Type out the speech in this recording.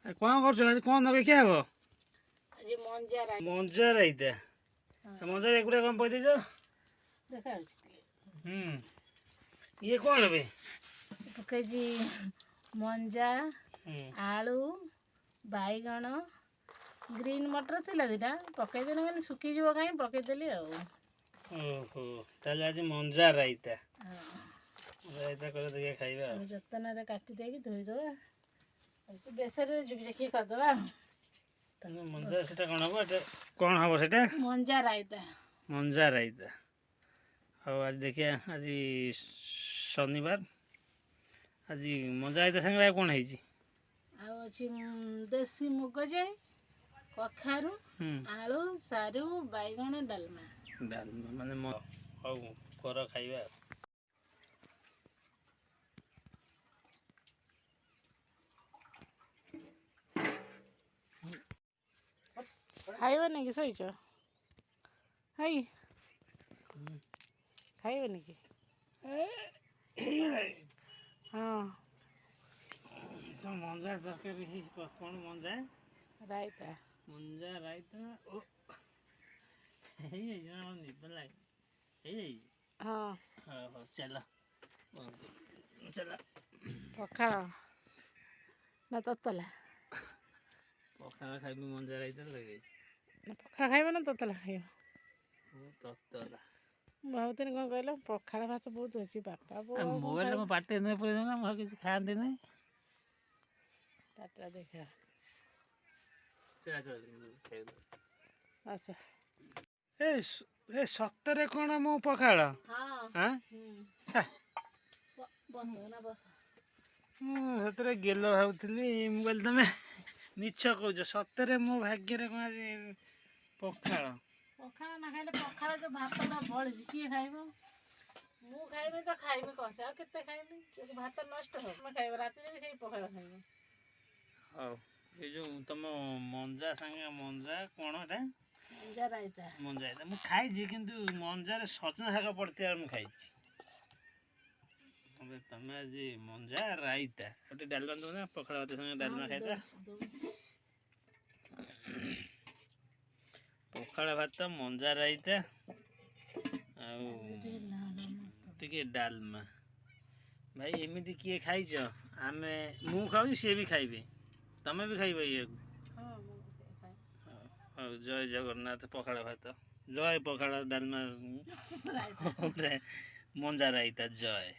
କ'ଣ କରୁଛ ଆଜି? କ'ଣ ନଗେଇ ଖିଆ ହବ? ଆଜି ମଞ୍ଜା ମଞ୍ଜା ରାଇତା। ମଞ୍ଜା ଏଗୁଡ଼ା କ'ଣ ପକେଇ ଦେଇଛ? ଇଏ କ'ଣ ଏବେ ପକେଇଛି? ମଞ୍ଜା, ଆଳୁ, ବାଇଗଣ, ଗ୍ରୀନ୍ ମଟର ଥିଲା ଦିଟା ପକେଇଦେଲି, ମାନେ ଶୁଖିଯିବ କାହିଁ ପକେଇଦେଲି ଆଉ। ଓହୋ, ତାହେଲେ ଆଜି ମଞ୍ଜା ରାଇତା। ରାଇତା କରି ଦେଖିଆ ଖାଇବା ଆଉ। ଯତ୍ନରେ କାଟି ଦେଇକି ଧୋଇଦେବା, ବେସରରେ ଝୁକି କରିଦେବା। ମଞ୍ଜା ସେଟା କ'ଣ ହବ? ଏଟା କ'ଣ ହବ ସେଟା? ମଞ୍ଜା ରାଇତା। ମଞ୍ଜା ରାଇତା। ହଉ ଆଜି ଦେଖିଆ, ଆଜି ଶନିବାର, ଆଜି ମଞ୍ଜା ରାଇତା ସାଙ୍ଗରେ ଆଉ କ'ଣ ହେଇଛି? ଆଉ ଅଛି ଦେଶୀ ମୁଗ ଯାଇ, କଖାରୁ, ଆଳୁ, ସାରୁ, ବାଇଗଣ, ଡାଲମା। ଡାଲମା ମାନେ ହଉ କର ଖାଇବା ଆଉ। ଖାଇବନି କି? ଶୋଇଛ? ହାଇ ଖାଇବନି କି? ହଁ, ମଞ୍ଜା ତରକାରୀ କ'ଣ? ମଞ୍ଜା ରାଇତା। ମଞ୍ଜା ରାଇତା। ଓ ହେଇଯାଇଛି, ଆମର ନିଦ ଲାଗେ। ହେଇଯାଇଛି। ହଁ, ହଉ ହଉ ଚାଲ ଚାଲ। ପଖାଳ ନା ତତଲା? ପଖାଳ ଖାଇବି, ମଞ୍ଜା ରାଇତା ଲଗେଇ। ପଖାଳ ଖାଇବ ନା ତତଲା ଖାଇବ? ତତଲା। ମୁଁ ଭାବୁଥିଲି କ'ଣ କହିଲ, ପଖାଳ ଭାତ ବହୁତ ଅଛି, ବାପା ମୋବାଇଲ ମୋ ପାଟିରେ ନ ପଡ଼ିବ ନା, ମୁଁ କିଛି ଖାଆନ୍ତି ନାହିଁ। ପାଟିଟା ଦେଖା। ଆଚ୍ଛା, ଏ ସତରେ କ'ଣ ମୁଁ ପଖାଳ? ମୁଁ ସେଥିରେ ଗେଲ ଭାବୁଥିଲି। ମୁଁ କହିଲି ତମେ ମିଛ କହୁଛ। ସତରେ ମୋ ଭାଗ୍ୟରେ କ'ଣ ଆଜି ପଖାଳ? ପଖାଳ ନା ଖାଇଲେ, ପଖାଳ ଯୋଉ ଭାତଟା ବଳିଛି କିଏ ଖାଇବ? ମୁଁ ଖାଇବି ତ ଖାଇବି କଷେ, ଆଉ କେତେ ଖାଇବି? ଭାତ ନଷ୍ଟ ହବ। ତମେ ଖାଇବ ରାତିରେ ବି ସେଇ ପଖାଳ ଖାଇବ। ହଉ, ଏ ଯୋଉ ତମ ମଞ୍ଜା ସାଙ୍ଗେ ମଞ୍ଜା କ'ଣ ଏଟା? ମଞ୍ଜା ରାଇତା। ମଞ୍ଜା ରାଇତା ମୁଁ ଖାଇଛି, କିନ୍ତୁ ମଞ୍ଜାରେ ସଜନା ଶାଗ ପଡ଼ିଥିବାର ମୁଁ ଖାଇଛି। ତମେ ଆଜି ମଞ୍ଜା ରାଇତା, ଗୋଟେ ଡାଲମା ଦେଉନା, ପଖାଳ ଭାତ ସାଙ୍ଗେ ଡାଲମା ଖାଇଦେବା। ପଖାଳ ଭାତ, ମଞ୍ଜା ରାଇତା ଆଉ ଟିକେ ଡାଲମା। ଭାଇ ଏମିତି କିଏ ଖାଇଛ? ମୁଁ ଖାଉଛି, ସିଏ ବି ଖାଇବେ। ତମେ ବି ଖାଇବ ଇଏକୁ? ହଉ, ଜୟ ଜଗନ୍ନାଥ। ପଖାଳ ଭାତ ଜୟ, ପଖାଳ ଡାଲମା ମଞ୍ଜା ରାଇତା ଜୟ।